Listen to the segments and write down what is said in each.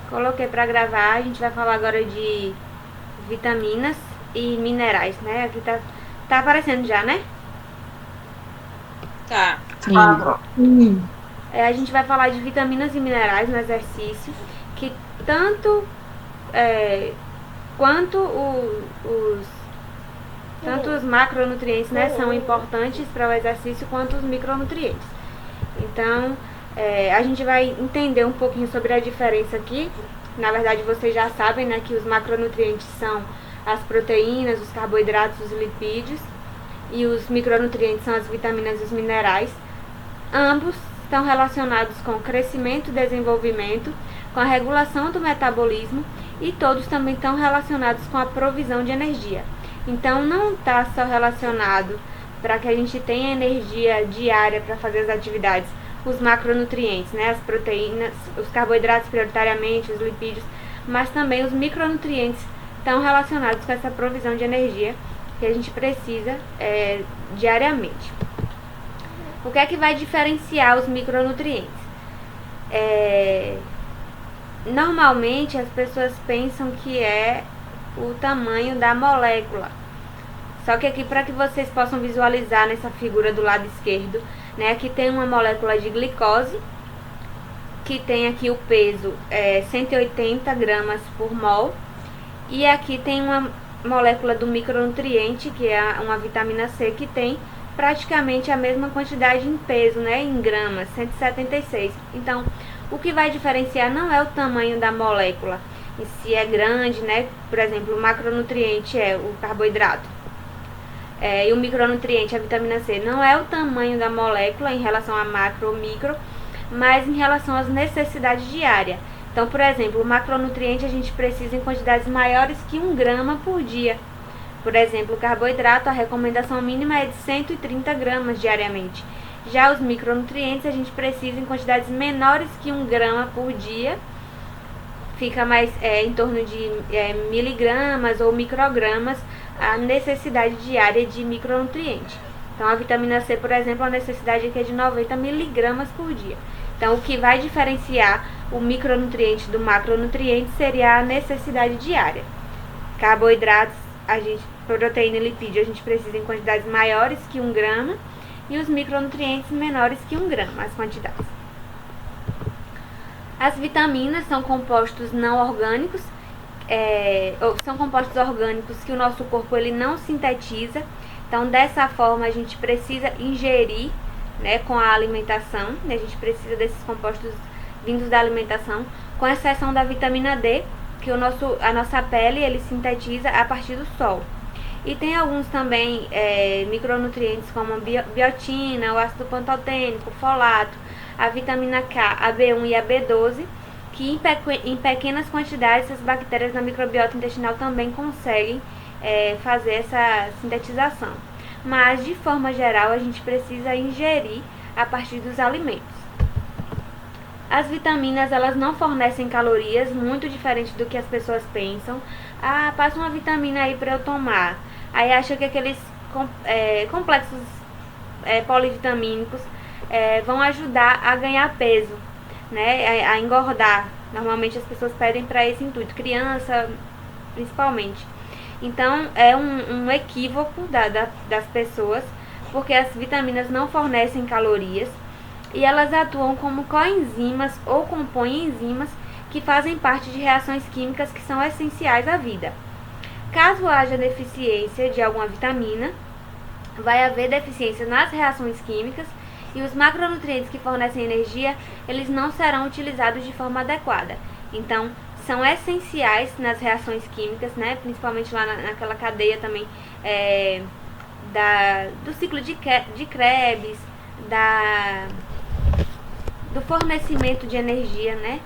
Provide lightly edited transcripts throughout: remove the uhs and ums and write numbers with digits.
Coloquei para gravar. A gente vai falar agora de vitaminas e minerais, né? Aqui tá aparecendo já, né? Tá. Sim. A gente vai falar de vitaminas e minerais no exercício, que tanto quanto tanto os macronutrientes, né, são importantes para o exercício, quanto os micronutrientes. Então, a gente vai entender um pouquinho sobre a diferença aqui. Na verdade, vocês já sabem, né, que os macronutrientes são as proteínas, os carboidratos, os lipídios, e os micronutrientes são as vitaminas e os minerais. Ambos estão relacionados com crescimento e desenvolvimento, com a regulação do metabolismo, e todos também estão relacionados com a provisão de energia. Então, não está só relacionado para que a gente tenha energia diária para fazer as atividades, os macronutrientes, né, as proteínas, os carboidratos prioritariamente, os lipídios, mas também os micronutrientes estão relacionados com essa provisão de energia que a gente precisa diariamente. O que é que vai diferenciar os micronutrientes? Normalmente as pessoas pensam que é o tamanho da molécula. Só que aqui, para que vocês possam visualizar nessa figura do lado esquerdo, né, aqui tem uma molécula de glicose, que tem aqui o peso 180 gramas por mol, e aqui tem uma molécula do micronutriente, que é uma vitamina C, que tem praticamente a mesma quantidade em peso, né, em gramas, 176. Então, o que vai diferenciar não é o tamanho da molécula, e se é grande, né, por exemplo, o macronutriente é o carboidrato, e o micronutriente, a vitamina C, não é o tamanho da molécula em relação a macro ou micro, mas em relação às necessidades diárias. Então, por exemplo, o macronutriente a gente precisa em quantidades maiores que 1 grama por dia. Por exemplo, o carboidrato, a recomendação mínima é de 130 gramas diariamente. Já os micronutrientes a gente precisa em quantidades menores que 1 grama por dia, fica mais em torno de miligramas ou microgramas a necessidade diária de micronutriente. Então, a vitamina C, por exemplo, a necessidade aqui é de 90 miligramas por dia. Então, o que vai diferenciar o micronutriente do macronutriente seria a necessidade diária. Carboidratos, proteína e lipídio, a gente precisa em quantidades maiores que 1 grama, e os micronutrientes menores que 1 grama, as quantidades. As vitaminas são compostos não orgânicos, são compostos orgânicos que o nosso corpo ele não sintetiza. Então, dessa forma, a gente precisa ingerir, né, com a alimentação, né, a gente precisa desses compostos vindos da alimentação, com exceção da vitamina D, que a nossa pele ele sintetiza a partir do sol. E tem alguns também micronutrientes como a biotina, o ácido pantotênico, o folato, a vitamina K, a B1 e a B12, que em pequenas quantidades essas bactérias da microbiota intestinal também conseguem fazer essa sintetização. Mas, de forma geral, a gente precisa ingerir a partir dos alimentos. As vitaminas, elas não fornecem calorias, muito diferente do que as pessoas pensam. Ah, passa uma vitamina aí para eu tomar. Aí acha que aqueles complexos polivitamínicos vão ajudar a ganhar peso, né, a engordar. Normalmente as pessoas pedem para esse intuito, criança principalmente. Então, é um equívoco das pessoas, porque as vitaminas não fornecem calorias e elas atuam como coenzimas ou compõem enzimas que fazem parte de reações químicas que são essenciais à vida. Caso haja deficiência de alguma vitamina, vai haver deficiência nas reações químicas e os macronutrientes que fornecem energia, eles não serão utilizados de forma adequada. Então, são essenciais nas reações químicas, né? Principalmente lá naquela cadeia também do ciclo de Krebs, do fornecimento de energia, né?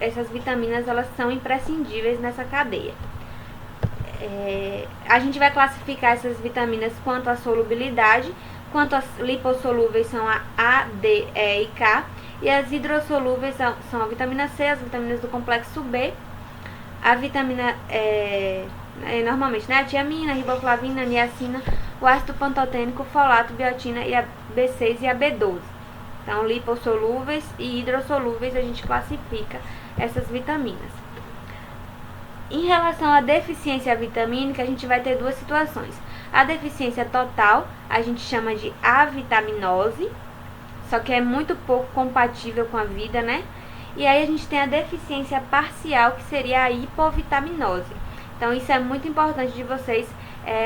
Essas vitaminas, elas são imprescindíveis nessa cadeia. A gente vai classificar essas vitaminas quanto à solubilidade, quanto as lipossolúveis são a D, E e K, e as hidrossolúveis são a vitamina C, as vitaminas do complexo B, a vitamina, normalmente, né, a tiamina, a riboflavina, a niacina, o ácido pantotênico, o folato, biotina, e a B6 e a B12. Então, lipossolúveis e hidrossolúveis a gente classifica essas vitaminas. Em relação à deficiência vitamínica, a gente vai ter duas situações. A deficiência total, a gente chama de avitaminose, só que é muito pouco compatível com a vida, né? E aí a gente tem a deficiência parcial, que seria a hipovitaminose. Então, isso é muito importante de vocês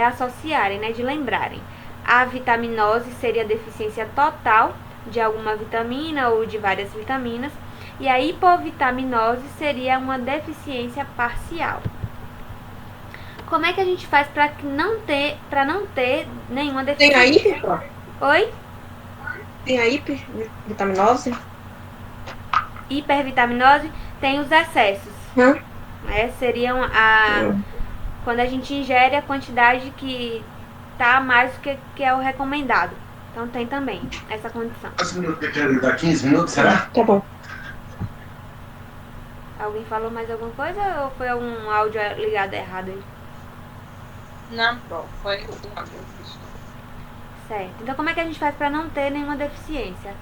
associarem, né? De lembrarem. A vitaminose seria a deficiência total de alguma vitamina ou de várias vitaminas. E a hipovitaminose seria uma deficiência parcial. Como é que a gente faz para não ter nenhuma deficiência? Tem a hiper? Oi? Tem a hipervitaminose? Hipervitaminose tem os excessos. Seriam quando a gente ingere a quantidade que tá mais do que é o recomendado. Então tem também essa condição. 15 minutos, quer dar 15 minutos, será? Tá bom. Alguém falou mais alguma coisa ou foi algum áudio ligado errado aí? Não, foi o Certo. Então como é que a gente faz para não ter nenhuma deficiência?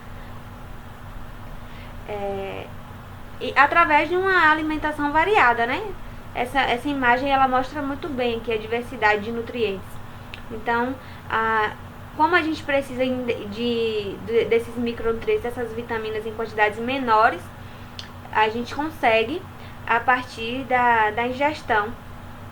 E através de uma alimentação variada, né? Essa imagem ela mostra muito bem aqui a diversidade de nutrientes. Então, como a gente precisa desses micronutrientes, dessas vitaminas em quantidades menores, a gente consegue a partir da ingestão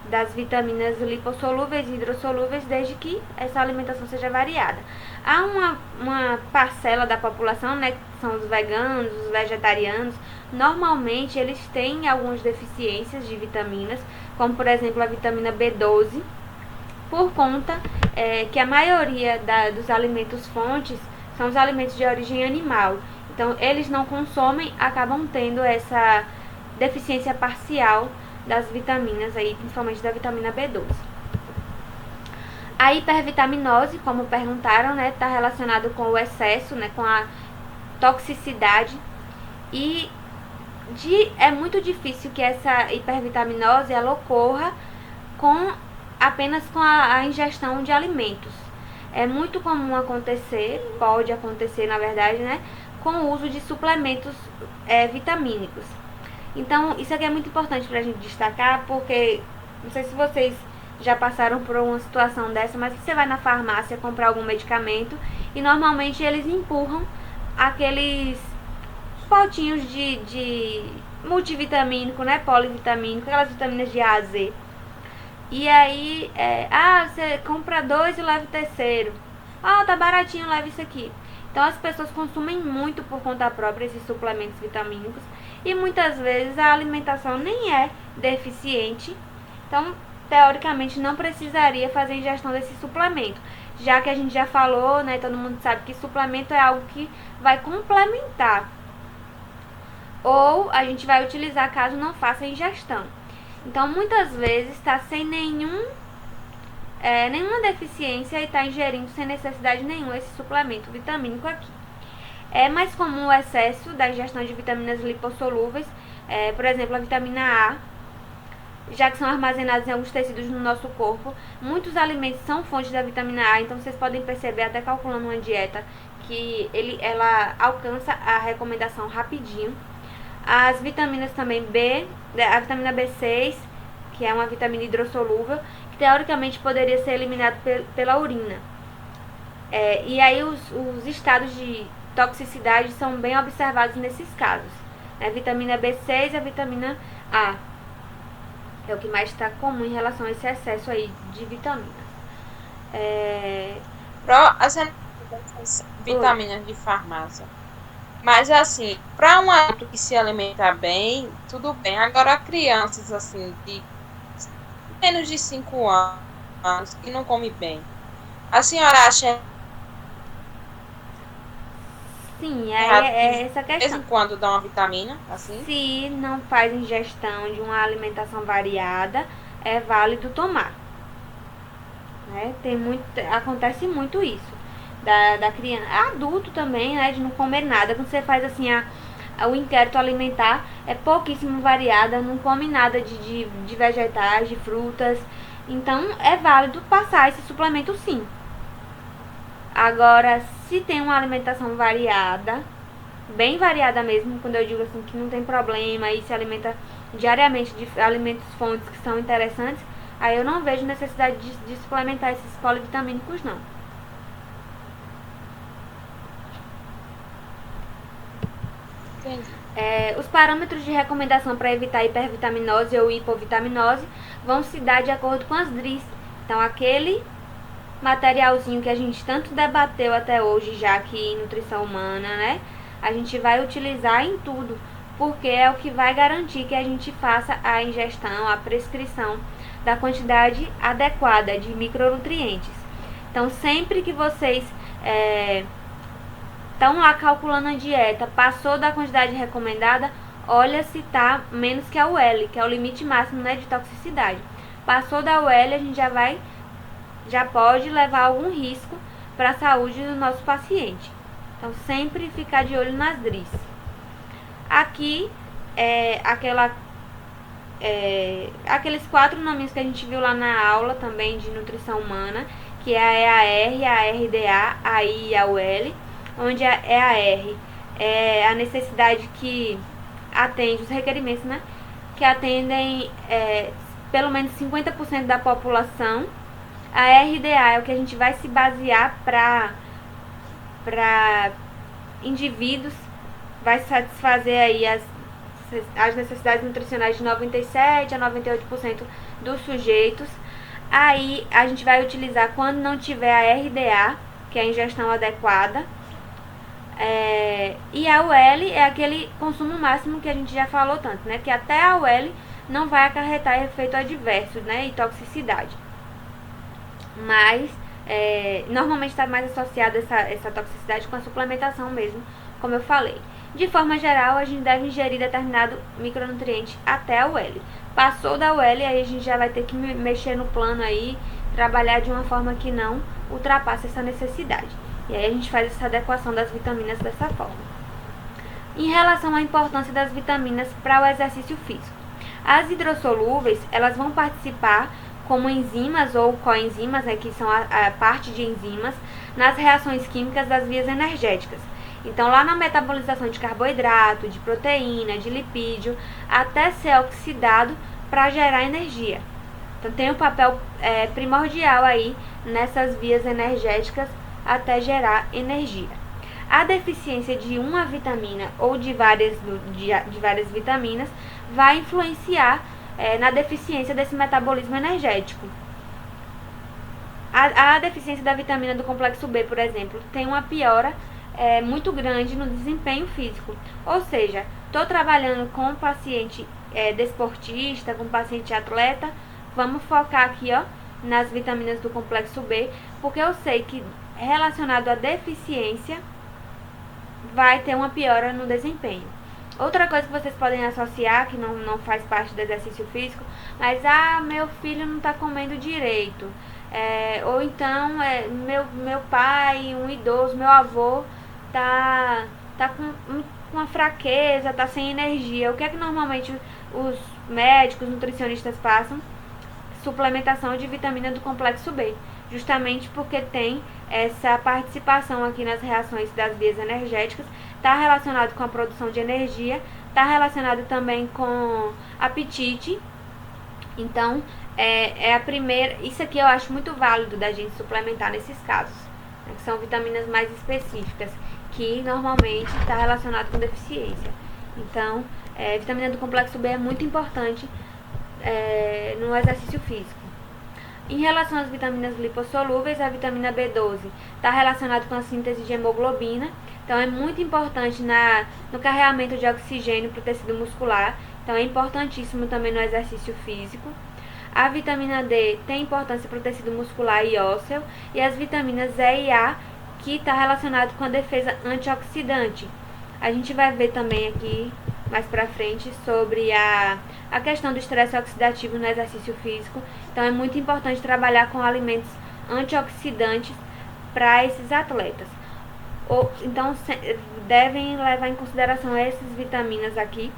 das vitaminas lipossolúveis e hidrossolúveis, desde que essa alimentação seja variada. Há uma parcela da população, né, que são os veganos, os vegetarianos. Normalmente eles têm algumas deficiências de vitaminas, como por exemplo a vitamina B12, por conta que a maioria dos alimentos fontes são os alimentos de origem animal. Então eles não consomem, acabam tendo essa deficiência parcial das vitaminas, aí, principalmente da vitamina B12. A hipervitaminose, como perguntaram, né, está relacionado com o excesso, né, com a toxicidade, e é muito difícil que essa hipervitaminose ela ocorra apenas com a ingestão de alimentos. É muito comum acontecer, pode acontecer na verdade, né, com o uso de suplementos vitamínicos. Então, isso aqui é muito importante pra gente destacar, porque não sei se vocês já passaram por uma situação dessa, mas você vai na farmácia comprar algum medicamento e normalmente eles empurram aqueles potinhos de multivitamínico, né, polivitamínico, aquelas vitaminas de A a Z. E aí, você compra 2 e leva o terceiro. Tá baratinho, leva isso aqui. Então as pessoas consumem muito por conta própria esses suplementos vitamínicos e muitas vezes a alimentação nem é deficiente. Então, teoricamente, não precisaria fazer ingestão desse suplemento, já que a gente já falou, né, todo mundo sabe que suplemento é algo que vai complementar ou a gente vai utilizar caso não faça ingestão. Então, muitas vezes está sem nenhuma deficiência e está ingerindo sem necessidade nenhuma esse suplemento vitamínico aqui. É mais comum o excesso da ingestão de vitaminas lipossolúveis, por exemplo, a vitamina A, já que são armazenados em alguns tecidos no nosso corpo. Muitos alimentos são fontes da vitamina A, então vocês podem perceber, até calculando uma dieta, que ela alcança a recomendação rapidinho. As vitaminas também a vitamina B6, que é uma vitamina hidrossolúvel, que teoricamente poderia ser eliminada pela urina. E aí os estados de toxicidade são bem observados nesses casos. A vitamina B6 e a vitamina A é o que mais está comum em relação a esse excesso aí de vitaminas. As vitaminas de farmácia. Mas assim, para um adulto que se alimenta bem, tudo bem. Agora crianças assim de menos de 5 anos que não come bem, a senhora acha? Sim, é essa questão. De vez em quando dá uma vitamina, assim? Se não faz ingestão de uma alimentação variada, é válido tomar. Acontece muito isso. Da criança, adulto também, né, de não comer nada. Quando você faz assim o inquérito alimentar, é pouquíssimo variada, não come nada de vegetais, de frutas. Então é válido passar esse suplemento sim. Agora, se tem uma alimentação variada, bem variada mesmo, quando eu digo assim que não tem problema e se alimenta diariamente de alimentos fontes que são interessantes, aí eu não vejo necessidade de suplementar esses polivitamínicos não. Entendi. Os parâmetros de recomendação para evitar hipervitaminose ou hipovitaminose vão se dar de acordo com as DRIs. Então, aquele materialzinho que a gente tanto debateu até hoje já aqui em nutrição humana, né? A gente vai utilizar em tudo, porque é o que vai garantir que a gente faça a ingestão, a prescrição da quantidade adequada de micronutrientes. Então, sempre que vocês estão lá calculando a dieta, passou da quantidade recomendada, olha se está menos que a UL, que é o limite máximo, né, de toxicidade. Passou da UL, a gente já pode levar algum risco para a saúde do nosso paciente. Então, sempre ficar de olho nas DRIs. Aqui, aqueles 4 nominhos que a gente viu lá na aula também de nutrição humana, que é a EAR, a RDA, a I e a UL, onde a EAR é a necessidade que atende os requerimentos, né? Que atendem pelo menos 50% da população. A RDA é o que a gente vai se basear para indivíduos, vai satisfazer aí as necessidades nutricionais de 97% a 98% dos sujeitos. Aí a gente vai utilizar quando não tiver a RDA, que é a ingestão adequada. E a UL é aquele consumo máximo que a gente já falou tanto, né? Que até a UL não vai acarretar efeito adverso, né? E toxicidade. Mas normalmente está mais associada essa toxicidade com a suplementação mesmo, como eu falei. De forma geral, a gente deve ingerir determinado micronutriente até a UL. Passou da UL, aí a gente já vai ter que mexer no plano aí, trabalhar de uma forma que não ultrapasse essa necessidade. E aí a gente faz essa adequação das vitaminas dessa forma. Em relação à importância das vitaminas para o exercício físico. As hidrossolúveis, elas vão participar como enzimas ou coenzimas, né, que são a parte de enzimas, nas reações químicas das vias energéticas. Então, lá na metabolização de carboidrato, de proteína, de lipídio, até ser oxidado para gerar energia. Então, tem um papel primordial aí nessas vias energéticas até gerar energia. A deficiência de uma vitamina ou de várias vitaminas vai influenciar na deficiência desse metabolismo energético. A deficiência da vitamina do complexo B, por exemplo, tem uma piora muito grande no desempenho físico. Ou seja, estou trabalhando com um paciente desportista, com um paciente atleta, vamos focar aqui nas vitaminas do complexo B, porque eu sei que relacionado à deficiência vai ter uma piora no desempenho. Outra coisa que vocês podem associar, que não faz parte do exercício físico, mas meu filho não está comendo direito, ou então meu pai, um idoso, meu avô tá com uma fraqueza, tá sem energia. O que é que normalmente os médicos, nutricionistas passam? Suplementação de vitamina do complexo B, justamente porque tem essa participação aqui nas reações das vias energéticas, está relacionado com a produção de energia, está relacionado também com apetite. Então, a primeira, isso aqui eu acho muito válido da gente suplementar nesses casos, né, que são vitaminas mais específicas, que normalmente está relacionado com deficiência. Então, vitamina do complexo B é muito importante no exercício físico. Em relação às vitaminas lipossolúveis, a vitamina B12 está relacionada com a síntese de hemoglobina, então é muito importante no carregamento de oxigênio para o tecido muscular, então é importantíssimo também no exercício físico. A vitamina D tem importância para o tecido muscular e ósseo, e as vitaminas E e A, que está relacionado com a defesa antioxidante. A gente vai ver também aqui mais pra frente sobre a questão do estresse oxidativo no exercício físico. Então é muito importante trabalhar com alimentos antioxidantes para esses atletas. Então devem levar em consideração essas vitaminas aqui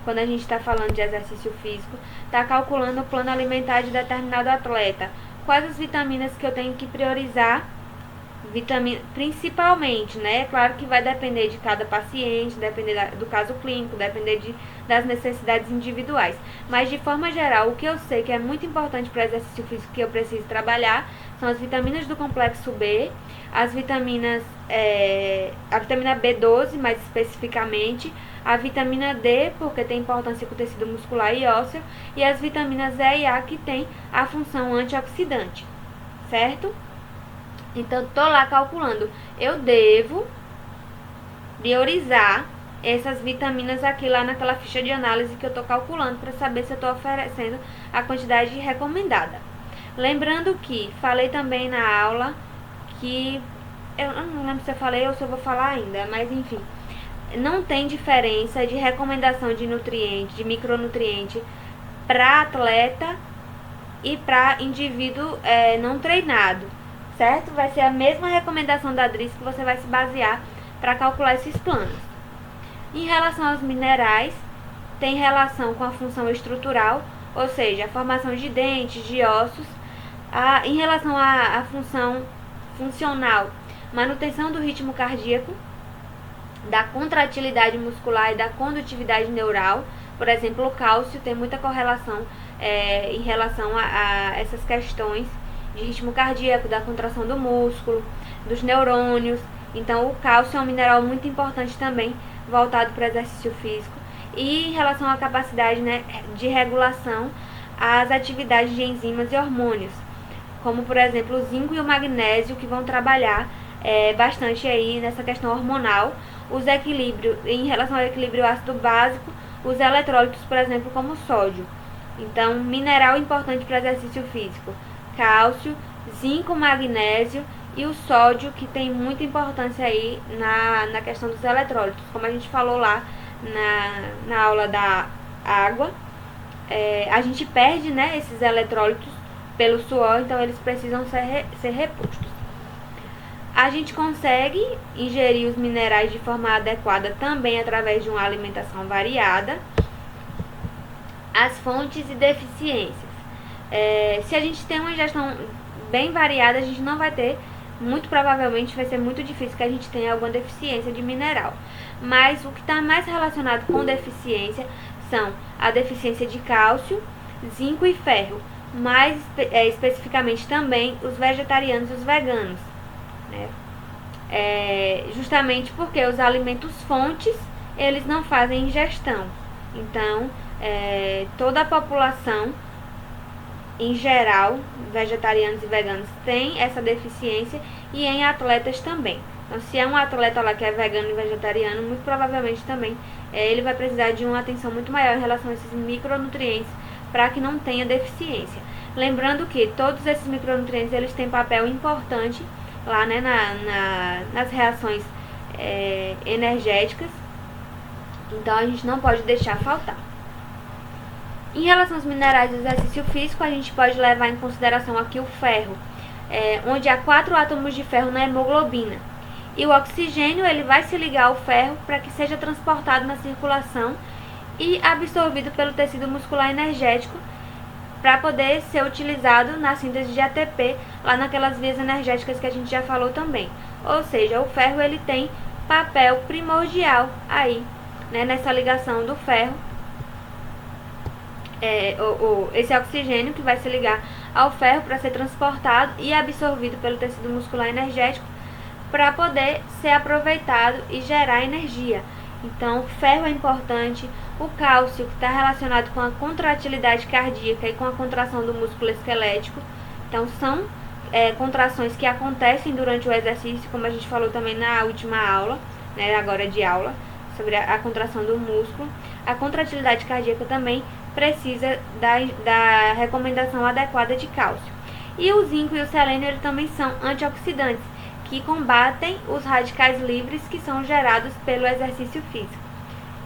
quando a gente está falando de exercício físico. Está calculando o plano alimentar de determinado atleta. Quais as vitaminas que eu tenho que priorizar principalmente, né? É claro que vai depender de cada paciente, depender do caso clínico, depender das necessidades individuais. Mas de forma geral, o que eu sei que é muito importante para o exercício físico que eu preciso trabalhar são as vitaminas do complexo B, as vitaminas, a vitamina B12 mais especificamente, a vitamina D, porque tem importância com o tecido muscular e ósseo, e as vitaminas E e A, que tem a função antioxidante, certo? Então, tô lá calculando. Eu devo priorizar essas vitaminas aqui lá naquela ficha de análise que eu tô calculando para saber se eu tô oferecendo a quantidade recomendada. Lembrando que falei também na aula que eu não lembro se eu falei ou se eu vou falar ainda, mas enfim, não tem diferença de recomendação de nutriente, de micronutriente para atleta e para indivíduo não treinado, certo? Vai ser a mesma recomendação da DRIS que você vai se basear para calcular esses planos. Em relação aos minerais, tem relação com a função estrutural, ou seja, a formação de dentes, de ossos. Em relação à função funcional, manutenção do ritmo cardíaco, da contratilidade muscular e da condutividade neural. Por exemplo, o cálcio tem muita correlação em relação a essas questões de ritmo cardíaco, da contração do músculo, dos neurônios. Então, o cálcio é um mineral muito importante também, voltado para o exercício físico. E em relação à capacidade, né, de regulação às atividades de enzimas e hormônios, como por exemplo o zinco e o magnésio, que vão trabalhar bastante aí nessa questão hormonal. Os equilíbrios, em relação ao equilíbrio ácido básico, os eletrólitos, por exemplo, como o sódio. Então, mineral importante para exercício físico: cálcio, zinco, magnésio e o sódio, que tem muita importância aí na questão dos eletrólitos, como a gente falou lá na aula da água. A gente perde, né, esses eletrólitos pelo suor, então eles precisam ser repostos. A gente consegue ingerir os minerais de forma adequada também através de uma alimentação variada. As fontes e deficiências. Se a gente tem uma ingestão bem variada, a gente não vai ter, muito provavelmente vai ser muito difícil que a gente tenha alguma deficiência de mineral. Mas o que está mais relacionado com deficiência são a deficiência de cálcio, zinco e ferro. Mais especificamente também os vegetarianos e os veganos, né? Justamente porque os alimentos fontes, eles não fazem ingestão. Então, toda a população em geral, vegetarianos e veganos, tem essa deficiência, e em atletas também. Então, se é um atleta lá que é vegano e vegetariano, muito provavelmente também ele vai precisar de uma atenção muito maior em relação a esses micronutrientes, para que não tenha deficiência. Lembrando que todos esses micronutrientes, eles têm papel importante lá, né, nas reações energéticas, então a gente não pode deixar faltar. Em relação aos minerais do exercício físico, a gente pode levar em consideração aqui o ferro, onde há 4 átomos de ferro na hemoglobina. E o oxigênio, ele vai se ligar ao ferro para que seja transportado na circulação e absorvido pelo tecido muscular energético, para poder ser utilizado na síntese de ATP, lá naquelas vias energéticas que a gente já falou também. Ou seja, o ferro, ele tem papel primordial aí, né, nessa ligação do ferro, esse oxigênio que vai se ligar ao ferro para ser transportado e absorvido pelo tecido muscular energético, para poder ser aproveitado e gerar energia. Então, o ferro é importante, o cálcio, que está relacionado com a contratilidade cardíaca e com a contração do músculo esquelético. Então, são contrações que acontecem durante o exercício, como a gente falou também na última aula, né, agora de aula, sobre a contração do músculo. A contratilidade cardíaca também precisa da recomendação adequada de cálcio. E o zinco e o selênio, eles também são antioxidantes, que combatem os radicais livres que são gerados pelo exercício físico.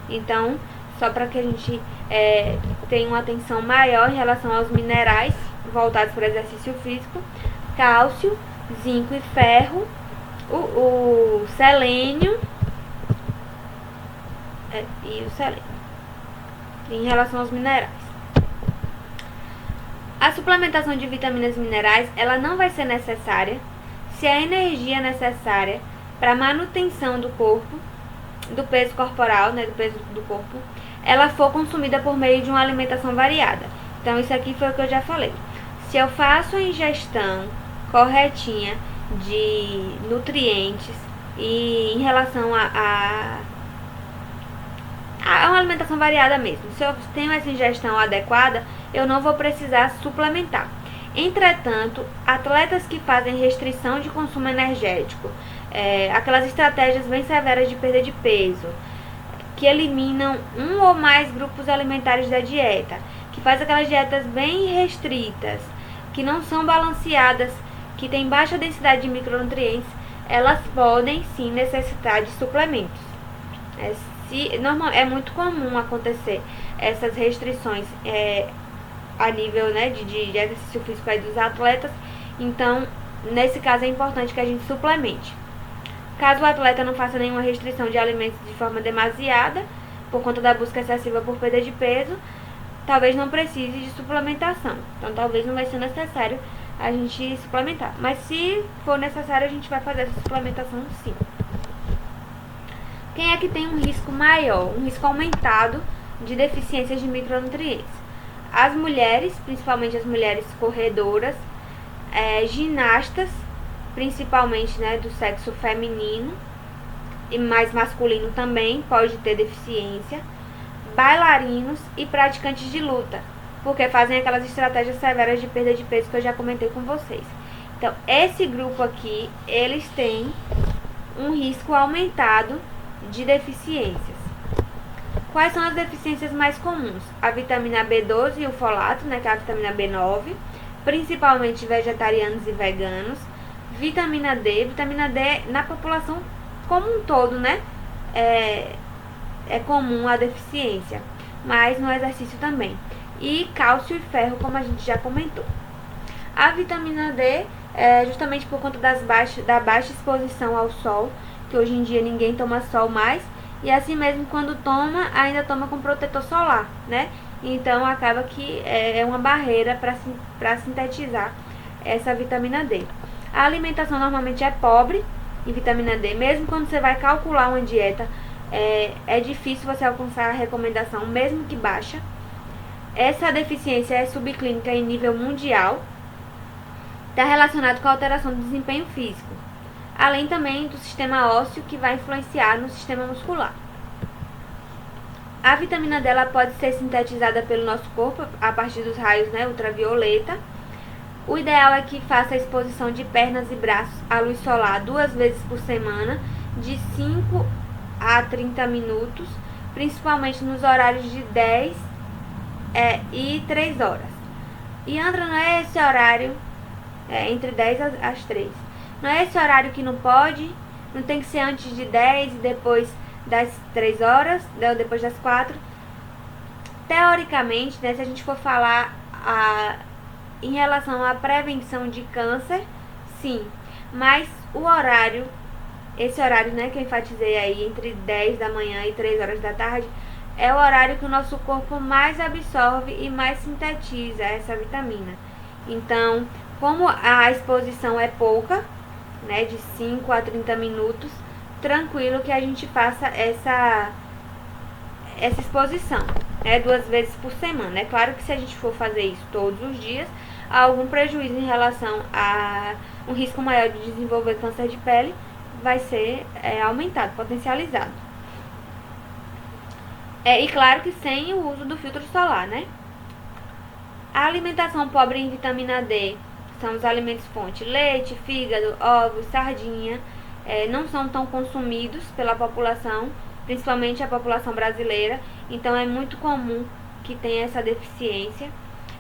Então, só para que a gente tenha uma atenção maior em relação aos minerais voltados para o exercício físico: cálcio, zinco e ferro, o selênio e o selênio. Em relação aos minerais, a suplementação de vitaminas e minerais, ela não vai ser necessária se a energia necessária para a manutenção do corpo, do peso corporal, né, do peso do corpo, ela for consumida por meio de uma alimentação variada. Então, isso aqui foi o que eu já falei. Se eu faço a ingestão corretinha de nutrientes e em relação a uma alimentação variada mesmo, se eu tenho essa ingestão adequada, eu não vou precisar suplementar. Entretanto, atletas que fazem restrição de consumo energético, aquelas estratégias bem severas de perda de peso, que eliminam um ou mais grupos alimentares da dieta, que faz aquelas dietas bem restritas, que não são balanceadas, que têm baixa densidade de micronutrientes, elas podem sim necessitar de suplementos. É muito comum acontecer essas restrições a nível, né, de exercício físico aí dos atletas. Então, nesse caso é importante que a gente suplemente. Caso o atleta não faça nenhuma restrição de alimentos de forma demasiada, por conta da busca excessiva por perda de peso, talvez não precise de suplementação. Então, talvez não vai ser necessário a gente suplementar. Mas se for necessário, a gente vai fazer essa suplementação sim. Quem é que tem um risco maior, um risco aumentado de deficiências de micronutrientes? As mulheres, principalmente as mulheres corredoras, ginastas, principalmente, né, do sexo feminino, e mais masculino também pode ter deficiência, bailarinos e praticantes de luta, porque fazem aquelas estratégias severas de perda de peso que eu já comentei com vocês. Então, esse grupo aqui, eles têm um risco aumentado de deficiências. Quais são as deficiências mais comuns? A vitamina B12 e o folato, né, que é a vitamina B9, principalmente vegetarianos e veganos. Vitamina D na população como um todo, né, é comum a deficiência, mas no exercício também. E cálcio e ferro, como a gente já comentou. A vitamina D, justamente por conta da baixa exposição ao sol, que hoje em dia ninguém toma sol mais, e assim mesmo quando toma, ainda toma com protetor solar, né? Então acaba que é uma barreira para sintetizar essa vitamina D. A alimentação normalmente é pobre em vitamina D, mesmo quando você vai calcular uma dieta, é difícil você alcançar a recomendação, mesmo que baixa. Essa deficiência é subclínica em nível mundial, está relacionado com a alteração do desempenho físico, além também do sistema ósseo, que vai influenciar no sistema muscular. A vitamina D ela pode ser sintetizada pelo nosso corpo a partir dos raios, né, ultravioleta. O ideal é que faça a exposição de pernas e braços à luz solar 2 vezes por semana, de 5 a 30 minutos, principalmente nos horários de 10 e 3 horas. E Andra, não é esse horário, entre 10 às 3. Não é esse horário que não pode, não tem que ser antes de 10 e depois das 3 horas, ou depois das 4. Teoricamente, né, se a gente for falar em relação à prevenção de câncer, sim. Mas o horário, esse horário, né, que eu enfatizei aí, entre 10 da manhã e 3 horas da tarde, é o horário que o nosso corpo mais absorve e mais sintetiza essa vitamina. Então, como a exposição é pouca, né, de 5 a 30 minutos, tranquilo que a gente faça essa exposição, né, 2 vezes por semana. É claro que se a gente for fazer isso todos os dias, há algum prejuízo em relação a um risco maior de desenvolver câncer de pele, vai ser aumentado, potencializado. E claro que sem o uso do filtro solar, né? A alimentação pobre em vitamina D são os alimentos fonte: leite, fígado, ovos, sardinha. Não são tão consumidos pela população, principalmente a população brasileira, então é muito comum que tenha essa deficiência.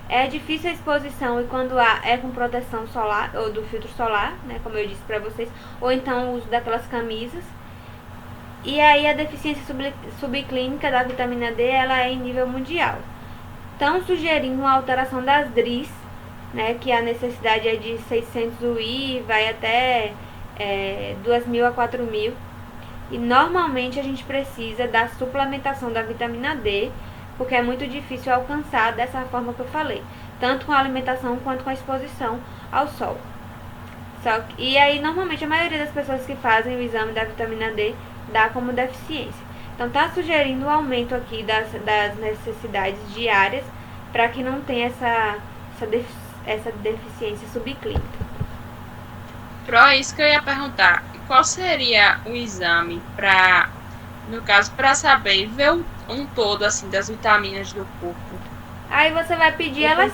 É difícil a exposição, e quando é com proteção solar ou do filtro solar, né, como eu disse para vocês, ou então o uso daquelas camisas. E aí a deficiência subclínica da vitamina D, ela é em nível mundial. Estão sugerindo uma alteração das DRIs, né, que a necessidade é de 600 UI, vai até 2.000 a 4.000. E normalmente a gente precisa da suplementação da vitamina D, porque é muito difícil alcançar dessa forma que eu falei, tanto com a alimentação quanto com a exposição ao sol. E aí, normalmente, a maioria das pessoas que fazem o exame da vitamina D dá como deficiência. Então, tá sugerindo o aumento aqui das necessidades diárias para que não tenha essa deficiência subclínica. Isso que eu ia perguntar. Qual seria o exame para, no caso, para saber, ver um todo, assim, das vitaminas do corpo? Aí você vai pedir elas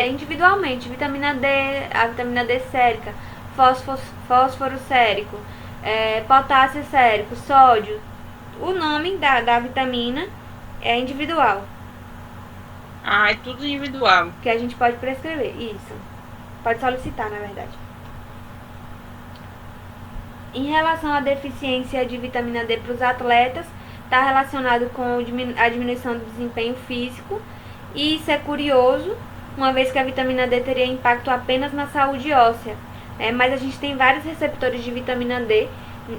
individualmente. Vitamina D, a vitamina D sérica, fósforo sérico, potássio sérico, sódio. O nome da vitamina é individual. Ah, é tudo individual. Que a gente pode prescrever. Isso. Pode solicitar, na verdade. Em relação à deficiência de vitamina D para os atletas, está relacionado com a diminuição do desempenho físico. E isso é curioso, uma vez que a vitamina D teria impacto apenas na saúde óssea. Mas a gente tem vários receptores de vitamina D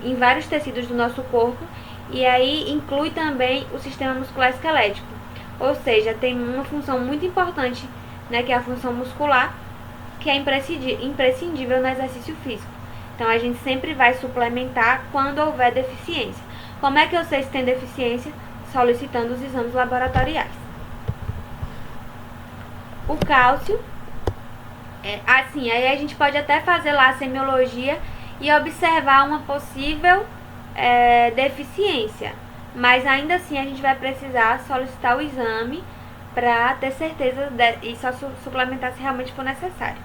em vários tecidos do nosso corpo. E aí inclui também o sistema muscular esquelético. Ou seja, tem uma função muito importante, né, que é a função muscular, que é imprescindível no exercício físico. Então a gente sempre vai suplementar quando houver deficiência. Como é que eu sei se tem deficiência? Solicitando os exames laboratoriais. O cálcio, assim, aí a gente pode até fazer lá a semiologia e observar uma possível deficiência. Mas ainda assim a gente vai precisar solicitar o exame para ter certeza e só suplementar se realmente for necessário.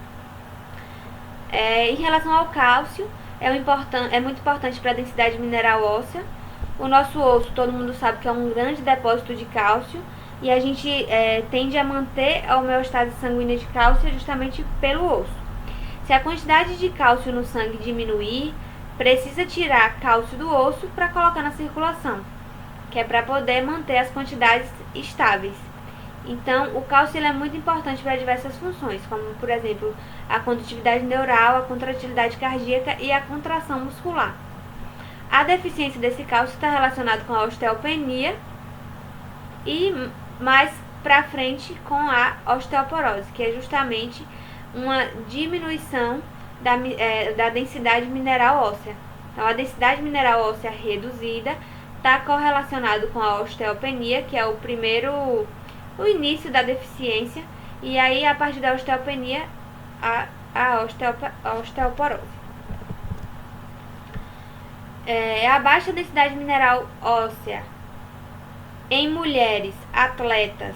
Em relação ao cálcio, é muito importante para a densidade mineral óssea. O nosso osso, todo mundo sabe que é um grande depósito de cálcio. E a gente tende a manter a homeostase sanguínea de cálcio justamente pelo osso. Se a quantidade de cálcio no sangue diminuir, precisa tirar cálcio do osso para colocar na circulação, que é para poder manter as quantidades estáveis. Então, o cálcio ele é muito importante para diversas funções, como, por exemplo, a condutividade neural, a contratilidade cardíaca e a contração muscular. A deficiência desse cálcio está relacionada com a osteopenia e mais para frente com a osteoporose, que é justamente uma diminuição da densidade mineral óssea. Então, a densidade mineral óssea reduzida está correlacionado com a osteopenia, que é o início da deficiência, e aí a partir da osteopenia a osteoporose. A baixa densidade mineral óssea em mulheres atletas,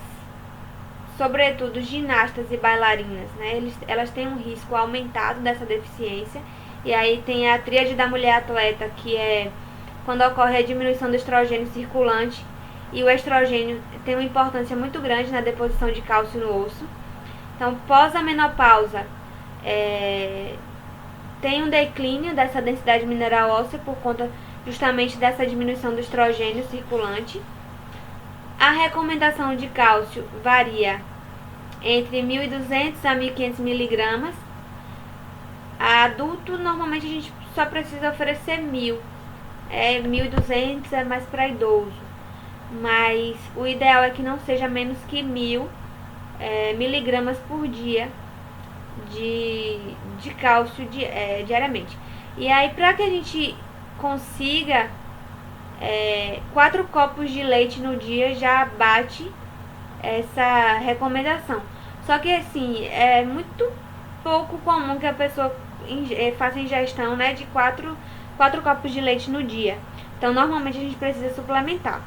sobretudo ginastas e bailarinas, né, elas têm um risco aumentado dessa deficiência. E aí tem a tríade da mulher atleta, que é quando ocorre a diminuição do estrogênio circulante, e o estrogênio tem uma importância muito grande na deposição de cálcio no osso. Então, pós a menopausa, tem um declínio dessa densidade mineral óssea por conta justamente dessa diminuição do estrogênio circulante. A recomendação de cálcio varia entre 1.200 a 1.500 miligramas. A adulto, normalmente a gente só precisa oferecer 1.000. 1.200 é mais para idoso. Mas o ideal é que não seja menos que 1.000 miligramas por dia de cálcio diariamente. E aí, para que a gente consiga 4 copos de leite no dia, já bate essa recomendação. Só que assim, é muito pouco comum que a pessoa faça ingestão, né, de 4 copos de leite no dia. Então, normalmente a gente precisa suplementar.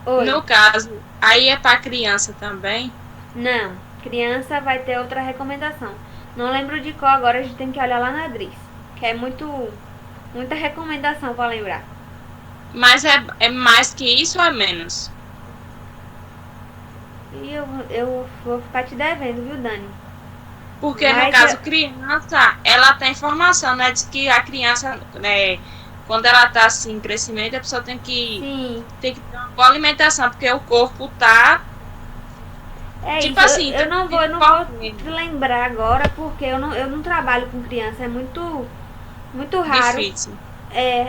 No caso, aí é para criança também? Não, criança vai ter outra recomendação. Não lembro de qual agora, a gente tem que olhar lá na DRIS, que é muita recomendação para lembrar. Mas é mais que isso ou é menos? E eu vou ficar te devendo, viu, Dani? Porque no caso, criança, ela tem informação, né? Diz que a criança, quando ela tá assim em crescimento, a pessoa tem que ter uma boa alimentação, porque o corpo tá. Tipo isso, assim, eu não vou te lembrar agora, porque eu não trabalho com criança, é muito raro. Difícil.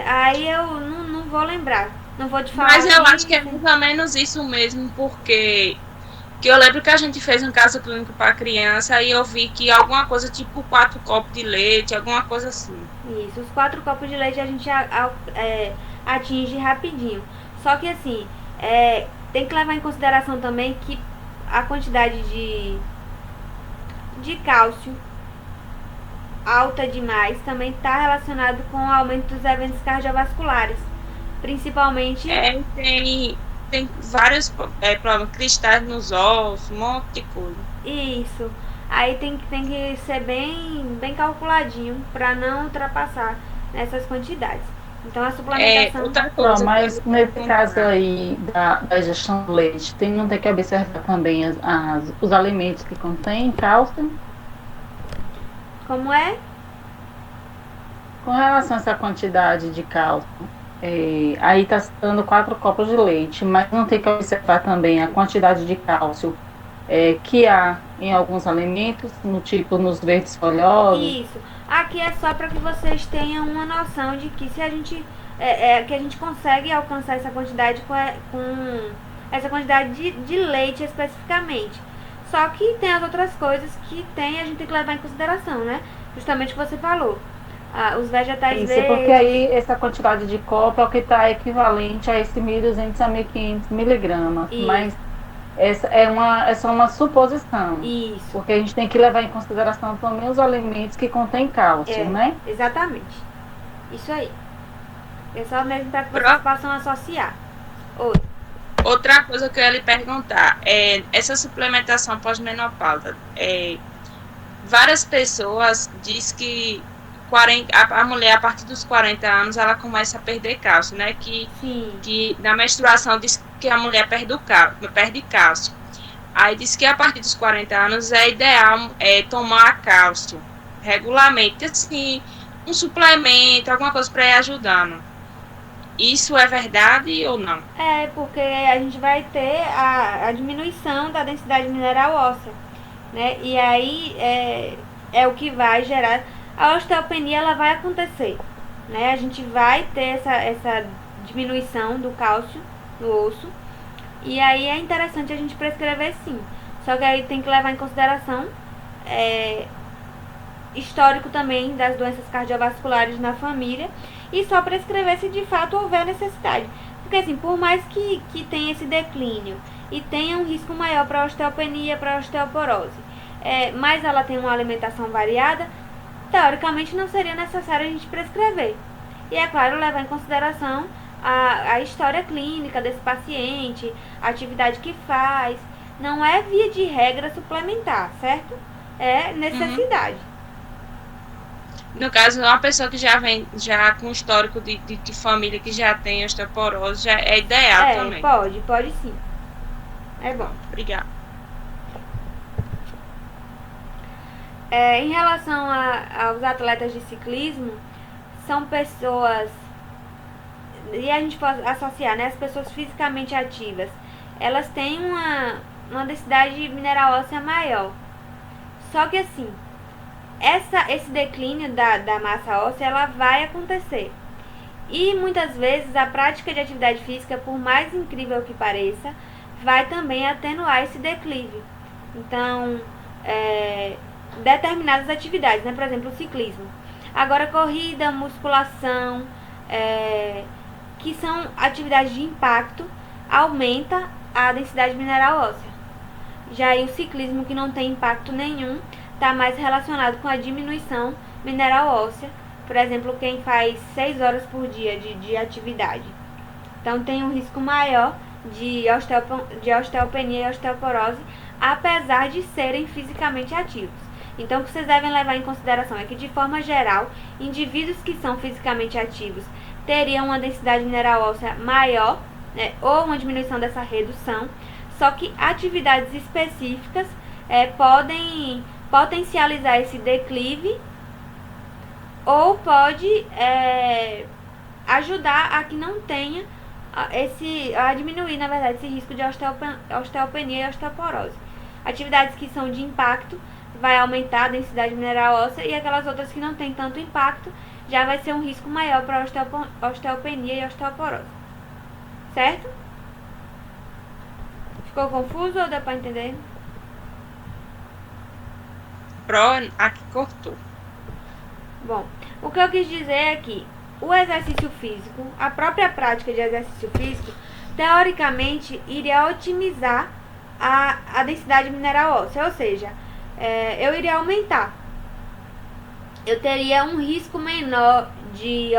Aí eu não vou lembrar. Não vou te falar. Mas eu acho que é mais ou menos isso mesmo, porque Que eu lembro que a gente fez um caso clínico para criança e eu vi que alguma coisa tipo 4 copos de leite, alguma coisa assim. Isso, os 4 copos de leite a gente atinge rapidinho. Só que assim, tem que levar em consideração também que a quantidade de cálcio alta demais também está relacionado com o aumento dos eventos cardiovasculares. Principalmente. Tem vários problemas, cristais nos ossos, um monte de coisa. Isso. Aí tem que ser bem calculadinho para não ultrapassar nessas quantidades. Então a suplementação. Outra coisa mas nesse caso aí da ingestão do leite, não tem que observar também os alimentos que contêm cálcio? Como é? Com relação a essa quantidade de cálcio, aí está dando 4 copos de leite, mas não tem que observar também a quantidade de cálcio que há em alguns alimentos, nos verdes folhosos. Isso. Aqui é só para que vocês tenham uma noção de que se a gente que a gente consegue alcançar essa quantidade com essa quantidade de leite especificamente. Só que tem as outras coisas que a gente tem que levar em consideração, né? Justamente o que você falou. Os vegetais verdes. Isso, porque aí essa quantidade de copo é o que está equivalente a esse 1.200 a 1.500 miligramas. Isso. Mas essa é só uma suposição. Isso. Porque a gente tem que levar em consideração também os alimentos que contêm cálcio, né? Exatamente. Isso aí. É só mesmo para que vocês possam associar. Outra coisa que eu ia lhe perguntar essa suplementação pós-menopausa. Várias pessoas dizem que a mulher, a partir dos 40 anos, ela começa a perder cálcio, né? Que na menstruação diz que a mulher perde cálcio. Aí diz que a partir dos 40 anos é ideal tomar cálcio regularmente, assim, um suplemento, alguma coisa para ir ajudando. Isso é verdade ou não? Porque a gente vai ter a diminuição da densidade mineral óssea, né? E aí é o que vai gerar. A osteopenia, ela vai acontecer, né? A gente vai ter essa diminuição do cálcio no osso. E aí é interessante a gente prescrever sim. Só que aí tem que levar em consideração histórico também das doenças cardiovasculares na família. E só prescrever se de fato houver necessidade. Porque assim, por mais que tenha esse declínio e tenha um risco maior para osteopenia, para osteoporose, mas ela tem uma alimentação variada, teoricamente não seria necessário a gente prescrever. E é claro, levar em consideração a história clínica desse paciente, a atividade que faz. Não é via de regra suplementar, certo? É necessidade. No caso, uma pessoa que já vem com histórico de família que já tem osteoporose, já é ideal também. Pode sim. É bom. Obrigada. Em relação aos atletas de ciclismo, são pessoas, e a gente pode associar, né, as pessoas fisicamente ativas, elas têm uma densidade mineral óssea maior. Só que assim, esse declínio da massa óssea, ela vai acontecer. E muitas vezes a prática de atividade física, por mais incrível que pareça, vai também atenuar esse declive. Então, determinadas atividades, né? Por exemplo, o ciclismo. Agora, corrida, musculação, que são atividades de impacto, aumenta a densidade mineral óssea. Já aí o ciclismo, que não tem impacto nenhum, está mais relacionado com a diminuição mineral óssea. Por exemplo, quem faz 6 horas por dia de atividade. Então tem um risco maior de osteopenia e osteoporose, apesar de serem fisicamente ativos. Então o que vocês devem levar em consideração é que, de forma geral, indivíduos que são fisicamente ativos teriam uma densidade mineral óssea maior, né, ou uma diminuição dessa redução, só que atividades específicas podem potencializar esse declive ou pode ajudar a que não tenha a diminuir, na verdade, esse risco de osteopenia e osteoporose. Atividades que são de impacto vai aumentar a densidade mineral óssea, e aquelas outras que não tem tanto impacto já vai ser um risco maior para osteopenia e osteoporose. Certo? Ficou confuso ou deu pra entender? Aqui cortou. Bom, o que eu quis dizer é que o exercício físico, a própria prática de exercício físico, teoricamente iria otimizar a densidade mineral óssea, ou seja, eu iria aumentar. Eu teria um risco menor de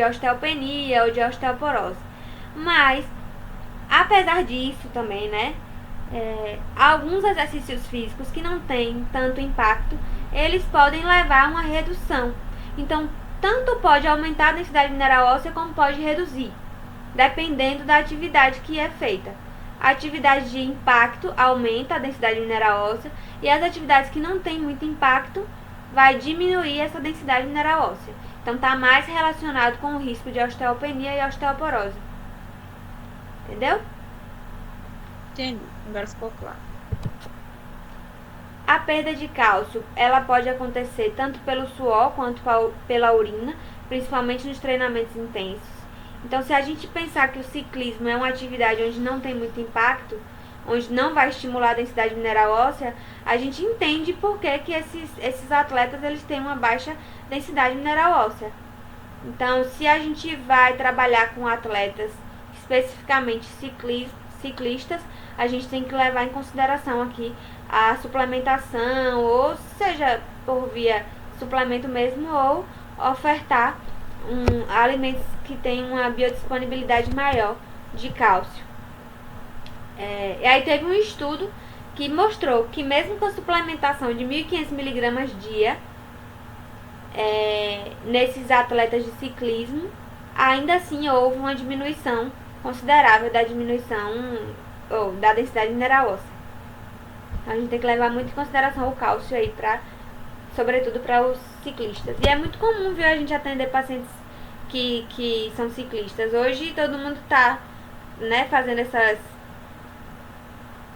osteopenia ou de osteoporose. Mas, apesar disso também, né, alguns exercícios físicos que não têm tanto impacto, eles podem levar a uma redução. Então, tanto pode aumentar a densidade mineral óssea como pode reduzir, dependendo da atividade que é feita. A atividade de impacto aumenta a densidade mineral óssea e as atividades que não têm muito impacto vai diminuir essa densidade mineral óssea. Então, está mais relacionado com o risco de osteopenia e osteoporose. Entendeu? Entendi, agora ficou claro. A perda de cálcio, ela pode acontecer tanto pelo suor quanto pela urina, principalmente nos treinamentos intensos. Então, se a gente pensar que o ciclismo é uma atividade onde não tem muito impacto, onde não vai estimular a densidade mineral óssea, a gente entende por que esses atletas eles têm uma baixa densidade mineral óssea. Então, se a gente vai trabalhar com atletas, especificamente ciclistas, a gente tem que levar em consideração aqui a suplementação, ou seja, por via suplemento mesmo, ou ofertar alimentos que têm uma biodisponibilidade maior de cálcio. E aí teve um estudo que mostrou que mesmo com a suplementação de 1.500 mg dia, nesses atletas de ciclismo, ainda assim houve uma diminuição considerável da da densidade mineral óssea. A gente tem que levar muito em consideração o cálcio aí, sobretudo para os ciclistas. E é muito comum, viu, a gente atender pacientes que são ciclistas. Hoje todo mundo tá, né, fazendo essas...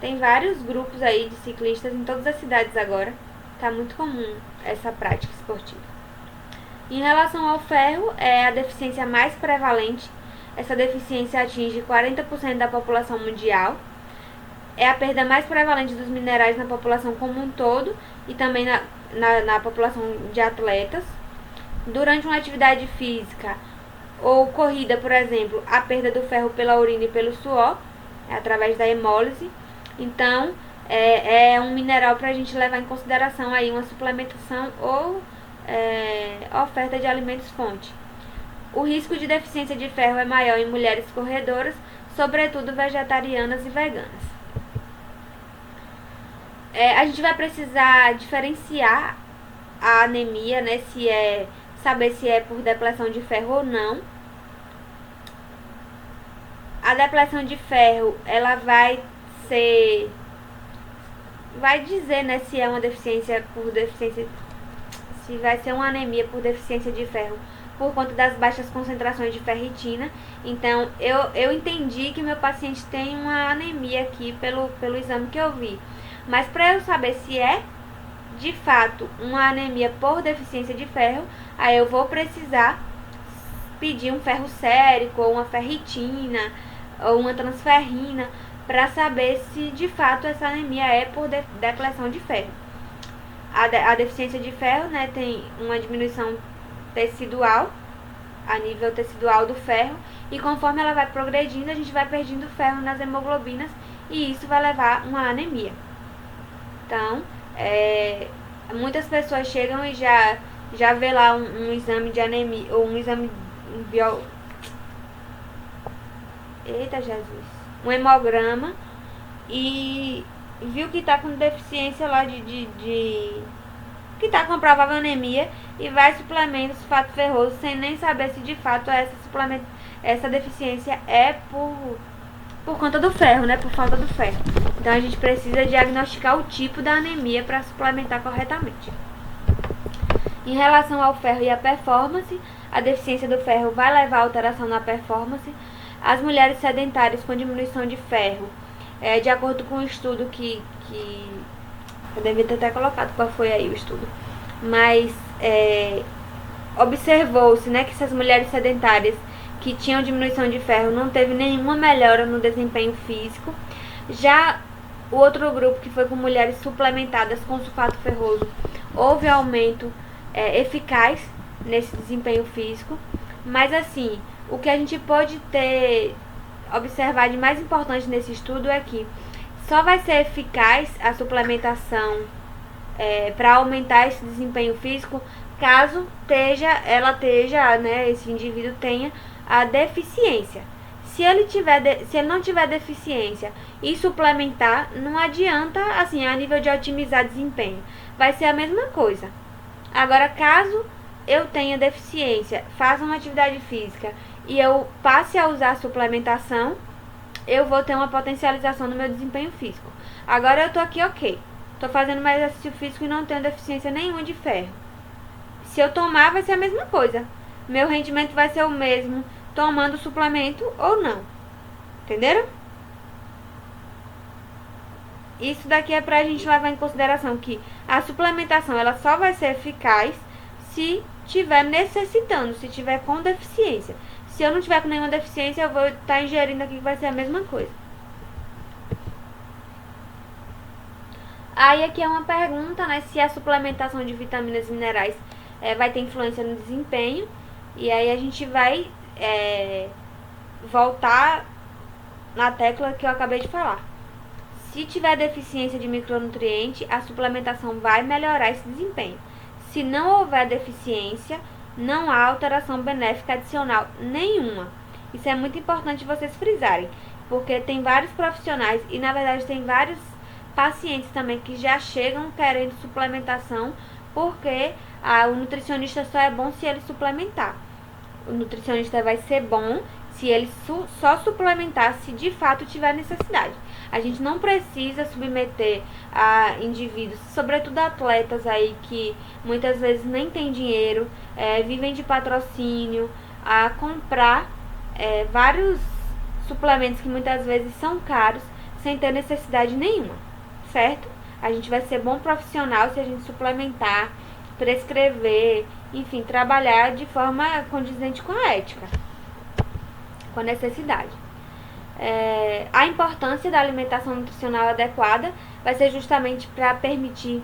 Tem vários grupos aí de ciclistas em todas as cidades agora. Tá muito comum essa prática esportiva. Em relação ao ferro, é a deficiência mais prevalente. Essa deficiência atinge 40% da população mundial. É a perda mais prevalente dos minerais na população como um todo e também na população de atletas. Durante uma atividade física ou corrida, por exemplo, a perda do ferro pela urina e pelo suor, através da hemólise. Então, é um mineral para a gente levar em consideração aí uma suplementação ou oferta de alimentos fonte. O risco de deficiência de ferro é maior em mulheres corredoras, sobretudo vegetarianas e veganas. A gente vai precisar diferenciar a anemia, né, saber se é por depleção de ferro ou não. A depleção de ferro, ela vai dizer, né, se é uma deficiência se vai ser uma anemia por deficiência de ferro por conta das baixas concentrações de ferritina. Então, eu entendi que meu paciente tem uma anemia aqui pelo exame que eu vi. Mas para eu saber se é de fato uma anemia por deficiência de ferro, aí eu vou precisar pedir um ferro sérico, ou uma ferritina, ou uma transferrina, para saber se de fato essa anemia é por depleção de ferro. A deficiência de ferro, né, tem uma diminuição tecidual, a nível tecidual do ferro, e conforme ela vai progredindo, a gente vai perdendo ferro nas hemoglobinas, e isso vai levar a uma anemia. Então, muitas pessoas chegam e já vê lá um exame de anemia, ou um exame Eita Jesus! Um hemograma, e viu que tá com deficiência lá que tá com provável anemia, e vai suplemento sulfato ferroso sem nem saber se de fato essa deficiência é por conta do ferro, né, por falta do ferro. Então a gente precisa diagnosticar o tipo da anemia para suplementar corretamente. Em relação ao ferro e à performance, a deficiência do ferro vai levar a alteração na performance. As mulheres sedentárias com diminuição de ferro, de acordo com o estudo que eu devia ter até colocado qual foi aí o estudo, mas observou-se, né, que essas mulheres sedentárias que tinham diminuição de ferro não teve nenhuma melhora no desempenho físico, Já o outro grupo, que foi com mulheres suplementadas com sulfato ferroso, houve aumento eficaz nesse desempenho físico. Mas assim, o que a gente pode observar de mais importante nesse estudo é que só vai ser eficaz a suplementação para aumentar esse desempenho físico caso esse indivíduo tenha a deficiência. Se ele não tiver deficiência e suplementar, não adianta, assim, a nível de otimizar desempenho. Vai ser a mesma coisa. Agora, caso eu tenha deficiência, faça uma atividade física e eu passe a usar a suplementação, eu vou ter uma potencialização no meu desempenho físico. Agora eu tô aqui, ok. Tô fazendo mais exercício físico e não tenho deficiência nenhuma de ferro. Se eu tomar, vai ser a mesma coisa. Meu rendimento vai ser o mesmo, tomando suplemento ou não. Entenderam? Isso daqui é pra gente levar em consideração que a suplementação ela só vai ser eficaz se tiver necessitando, se tiver com deficiência. Se eu não tiver com nenhuma deficiência, eu vou estar ingerindo aqui que vai ser a mesma coisa. Aí aqui é uma pergunta, né, se a suplementação de vitaminas e minerais vai ter influência no desempenho. E aí a gente vai voltar na tecla que eu acabei de falar. Se tiver deficiência de micronutriente, a suplementação vai melhorar esse desempenho. Se não houver deficiência, não há alteração benéfica adicional nenhuma. Isso é muito importante vocês frisarem, porque tem vários profissionais e na verdade tem vários pacientes também que já chegam querendo suplementação, porque o nutricionista só é bom se ele suplementar. O nutricionista vai ser bom se ele só suplementar se de fato tiver necessidade. A gente não precisa submeter a indivíduos, sobretudo atletas aí que muitas vezes nem têm dinheiro, vivem de patrocínio, a comprar vários suplementos que muitas vezes são caros sem ter necessidade nenhuma, certo? A gente vai ser bom profissional se a gente suplementar, prescrever, enfim, trabalhar de forma condizente com a ética, com a necessidade. A importância da alimentação nutricional adequada vai ser justamente para permitir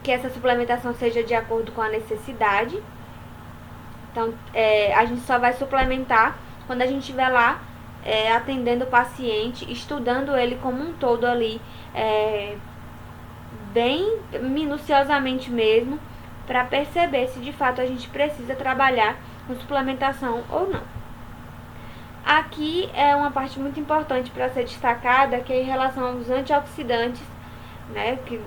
que essa suplementação seja de acordo com a necessidade. Então, a gente só vai suplementar quando a gente estiver lá atendendo o paciente, estudando ele como um todo ali, bem minuciosamente mesmo, para perceber se de fato a gente precisa trabalhar com suplementação ou não. Aqui é uma parte muito importante para ser destacada, que é em relação aos antioxidantes, né, que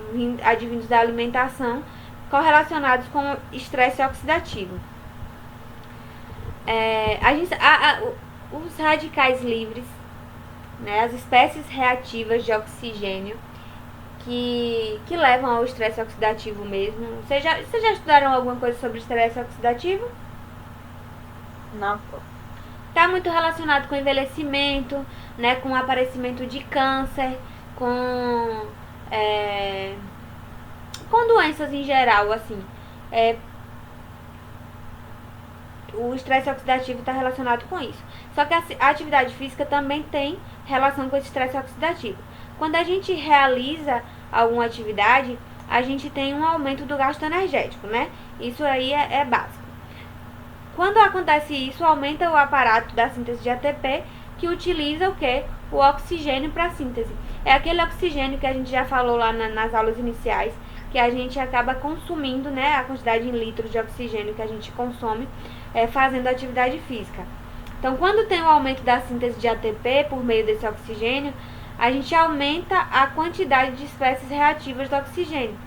advindos da alimentação, correlacionados com estresse oxidativo. Os radicais livres, né, as espécies reativas de oxigênio, que levam ao estresse oxidativo mesmo. Vocês já estudaram alguma coisa sobre estresse oxidativo? Não. Está muito relacionado com envelhecimento, né, com o aparecimento de câncer, com doenças em geral, assim. O estresse oxidativo está relacionado com isso. Só que a atividade física também tem relação com esse estresse oxidativo. Quando a gente realiza alguma atividade, a gente tem um aumento do gasto energético, né? Isso aí é básico. Quando acontece isso, aumenta o aparato da síntese de ATP, que utiliza o quê? O oxigênio para síntese. É aquele oxigênio que a gente já falou lá nas aulas iniciais, que a gente acaba consumindo, né? A quantidade em litros de oxigênio que a gente consome fazendo atividade física. Então, quando tem o aumento da síntese de ATP por meio desse oxigênio, a gente aumenta a quantidade de espécies reativas do oxigênio,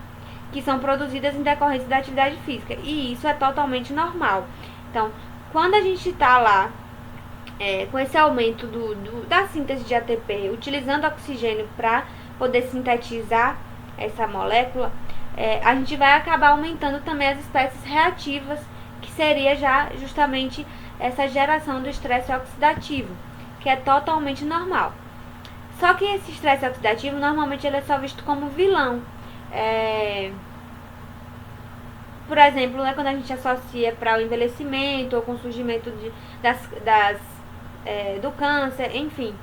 que são produzidas em decorrência da atividade física. E isso é totalmente normal. Então, quando a gente está lá com esse aumento da síntese de ATP, utilizando oxigênio para poder sintetizar essa molécula, a gente vai acabar aumentando também as espécies reativas, que seria já justamente essa geração do estresse oxidativo, que é totalmente normal. Só que esse estresse oxidativo, normalmente, ele é só visto como vilão. Por exemplo, né, quando a gente associa para o envelhecimento ou com o surgimento do câncer, enfim.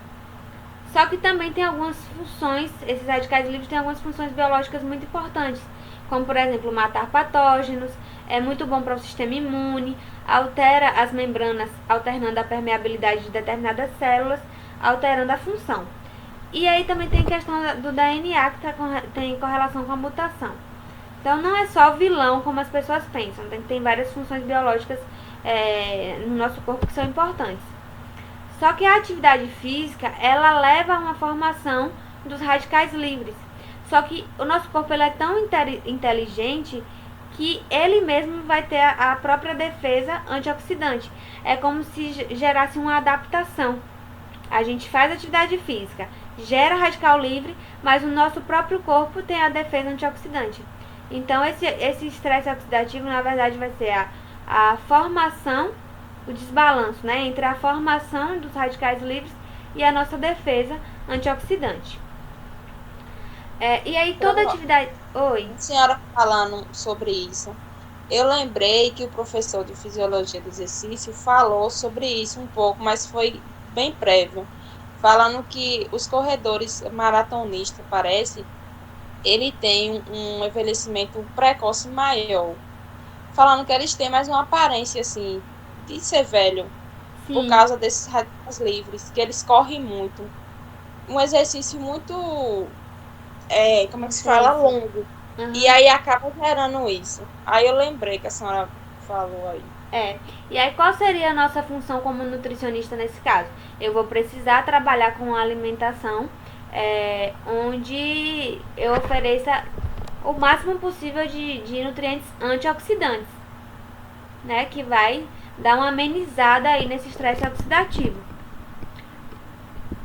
Só que também tem algumas funções, esses radicais livres têm algumas funções biológicas muito importantes, como por exemplo matar patógenos, é muito bom para o sistema imune, altera as membranas, alternando a permeabilidade de determinadas células, alterando a função. E aí também tem a questão do DNA, que tem correlação com a mutação. Então não é só vilão como as pessoas pensam, tem várias funções biológicas no nosso corpo que são importantes. Só que a atividade física, ela leva a uma formação dos radicais livres. Só que o nosso corpo ele é tão inteligente que ele mesmo vai ter a própria defesa antioxidante. É como se gerasse uma adaptação. A gente faz atividade física, gera radical livre, mas o nosso próprio corpo tem a defesa antioxidante. Então esse estresse oxidativo, na verdade, vai ser a formação, o desbalanço, né, entre a formação dos radicais livres e a nossa defesa antioxidante. E aí toda atividade... Oi? A senhora falando sobre isso, eu lembrei que o professor de Fisiologia do Exercício falou sobre isso um pouco, mas foi bem prévio, falando que os corredores maratonistas, parece, ele tem um envelhecimento precoce maior, falando que eles têm mais uma aparência, assim, de ser velho, Sim. Por causa desses radicais livres, que eles correm muito. Um exercício muito, como é que se fala? Longo. Uhum. E aí acaba gerando isso. Aí eu lembrei que a senhora falou aí. E aí qual seria a nossa função como nutricionista nesse caso? Eu vou precisar trabalhar com a alimentação onde eu ofereça o máximo possível de nutrientes antioxidantes, né? Que vai dar uma amenizada aí nesse estresse oxidativo.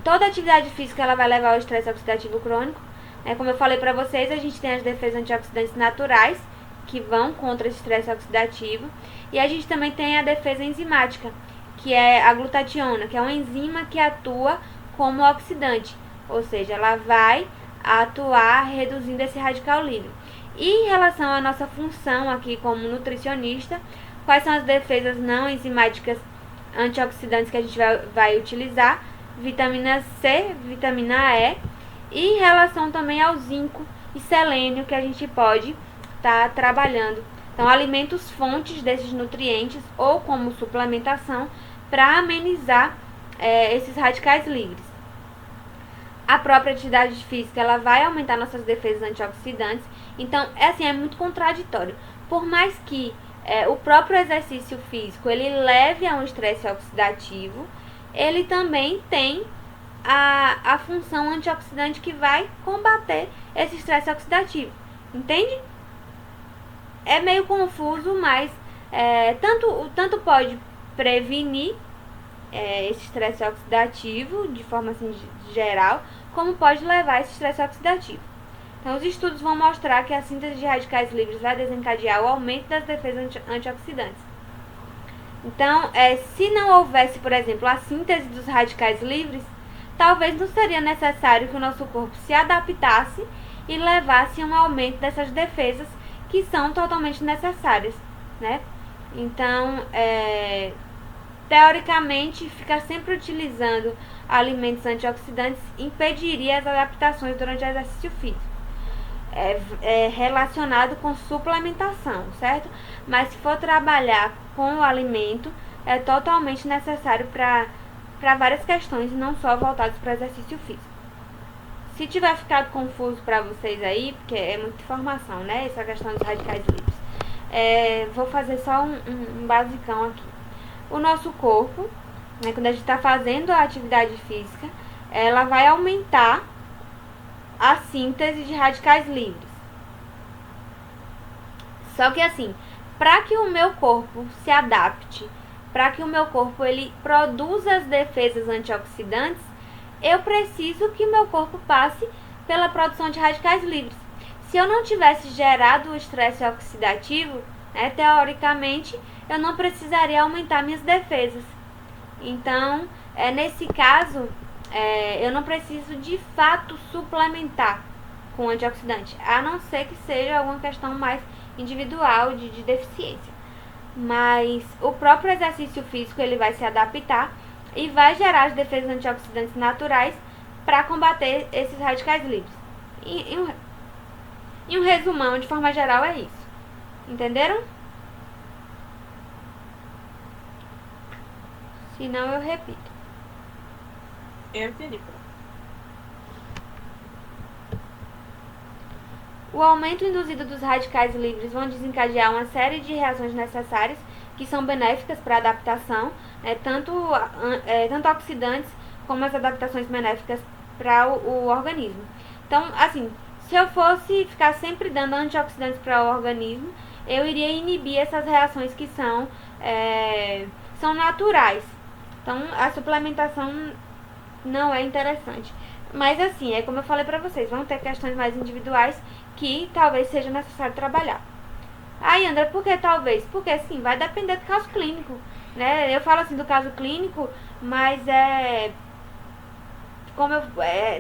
Toda atividade física ela vai levar ao estresse oxidativo crônico. Como eu falei para vocês, a gente tem as defesas antioxidantes naturais, que vão contra esse estresse oxidativo. E a gente também tem a defesa enzimática, que é a glutationa, que é uma enzima que atua como oxidante. Ou seja, ela vai atuar reduzindo esse radical livre. E em relação à nossa função aqui como nutricionista, quais são as defesas não enzimáticas antioxidantes que a gente vai utilizar? Vitamina C, vitamina E, e em relação também ao zinco e selênio que a gente pode estar trabalhando. Então, alimentos fontes desses nutrientes ou como suplementação para amenizar esses radicais livres. A própria atividade física ela vai aumentar nossas defesas antioxidantes. Então, é muito contraditório. Por mais que o próprio exercício físico ele leve a um estresse oxidativo, ele também tem a função antioxidante que vai combater esse estresse oxidativo. Entende? É meio confuso, mas tanto pode prevenir esse estresse oxidativo de forma assim, geral, como pode levar a esse estresse oxidativo. Então, os estudos vão mostrar que a síntese de radicais livres vai desencadear o aumento das defesas antioxidantes. Então, se não houvesse, por exemplo, a síntese dos radicais livres, talvez não seria necessário que o nosso corpo se adaptasse e levasse a um aumento dessas defesas que são totalmente necessárias, né? Então, teoricamente, ficar sempre utilizando alimentos antioxidantes impediria as adaptações durante o exercício físico. Relacionado com suplementação, certo? Mas se for trabalhar com o alimento, é totalmente necessário para várias questões e não só voltados para exercício físico. Se tiver ficado confuso para vocês aí, porque é muita informação, né? Essa questão dos radicais livres. Vou fazer só um basicão aqui. O nosso corpo, né, quando a gente está fazendo a atividade física, ela vai aumentar a síntese de radicais livres. Só que assim, para que o meu corpo se adapte, para que o meu corpo ele produza as defesas antioxidantes, eu preciso que meu corpo passe pela produção de radicais livres. Se eu não tivesse gerado o estresse oxidativo, teoricamente, eu não precisaria aumentar minhas defesas. Então, nesse caso, eu não preciso de fato suplementar com antioxidante, a não ser que seja alguma questão mais individual de deficiência. Mas o próprio exercício físico ele vai se adaptar e vai gerar as defesas antioxidantes naturais para combater esses radicais livres. Em um resumão, de forma geral, é isso. Entenderam? Se não, eu repito. Eu entendi. O aumento induzido dos radicais livres vão desencadear uma série de reações necessárias que são benéficas para a adaptação, tanto oxidantes como as adaptações benéficas para o organismo. Então, assim, se eu fosse ficar sempre dando antioxidantes para o organismo, eu iria inibir essas reações que são naturais. Então, a suplementação não é interessante. Mas, assim, é como eu falei para vocês, vão ter questões mais individuais que talvez seja necessário trabalhar. Aí, André, por que talvez? Porque, sim, vai depender do caso clínico, né? Eu falo assim do caso clínico, mas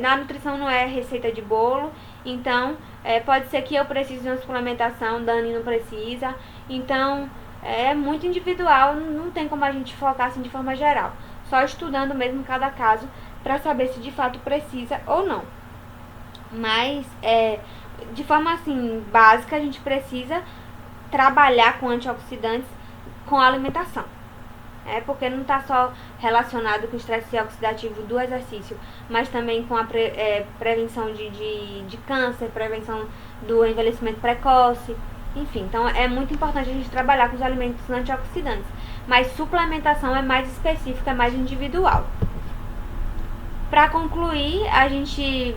na nutrição não é receita de bolo, então pode ser que eu precise de uma suplementação, Dani não precisa, então é muito individual, não tem como a gente focar assim de forma geral, só estudando mesmo cada caso para saber se de fato precisa ou não. Mas de forma assim básica, a gente precisa trabalhar com antioxidantes com a alimentação. Porque não está só relacionado com o estresse oxidativo do exercício, mas também com a prevenção de câncer, prevenção do envelhecimento precoce, enfim. Então é muito importante a gente trabalhar com os alimentos antioxidantes, mas suplementação é mais específica, é mais individual. Para concluir, a gente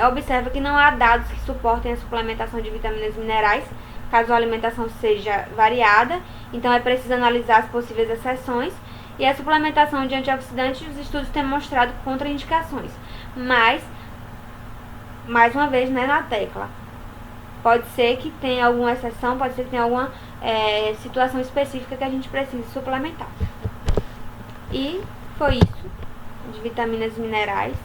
observa que não há dados que suportem a suplementação de vitaminas e minerais, caso a alimentação seja variada, então é preciso analisar as possíveis exceções, e a suplementação de antioxidantes, os estudos têm mostrado contraindicações, mas, mais uma vez, na tecla, pode ser que tenha alguma exceção, pode ser que tenha alguma situação específica que a gente precise suplementar. E foi isso, de vitaminas e minerais.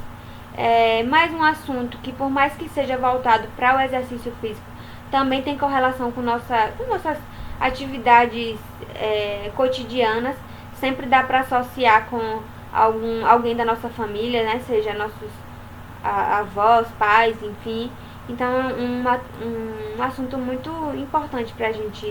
Mais um assunto que, por mais que seja voltado para o exercício físico, também tem correlação com nossas atividades cotidianas. Sempre dá para associar com alguém da nossa família, né? Seja nossos avós, pais, enfim. Então é um assunto muito importante para a gente